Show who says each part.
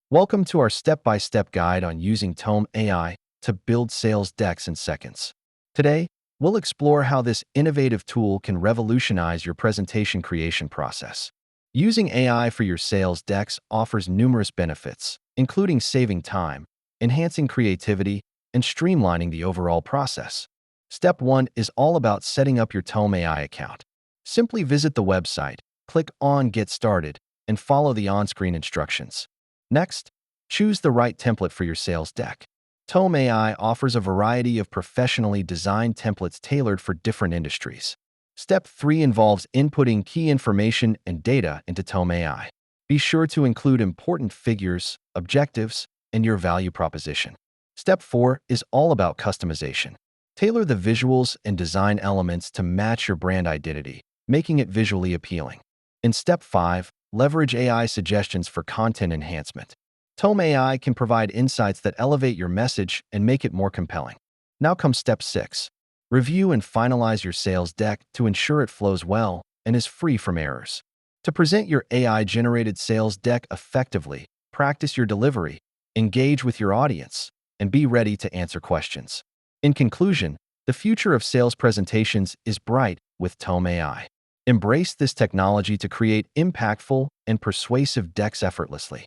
Speaker 1: Welcome to our step-by-step guide on using Tome AI to build sales decks in seconds. Today, we'll explore how this innovative tool can revolutionize your presentation creation process. Using AI for your sales decks offers numerous benefits, including saving time, enhancing creativity, and streamlining the overall process. Step 1 is all about setting up your Tome AI account. Simply visit the website, click on Get Started, and follow the on-screen instructions. Next, choose the right template for your sales deck. Tome AI offers a variety of professionally designed templates tailored for different industries. Step 3 involves inputting key information and data into Tome AI. Be sure to include important figures, objectives, and your value proposition. Step 4 is all about customization. Tailor the visuals and design elements to match your brand identity, making it visually appealing. In Step 5, leverage AI suggestions for content enhancement. Tome AI can provide insights that elevate your message and make it more compelling. Now comes Step 6. Review and finalize your sales deck to ensure it flows well and is free from errors. To present your AI-generated sales deck effectively, practice your delivery, engage with your audience, and be ready to answer questions. In conclusion, the future of sales presentations is bright with Tome AI. Embrace this technology to create impactful and persuasive decks effortlessly.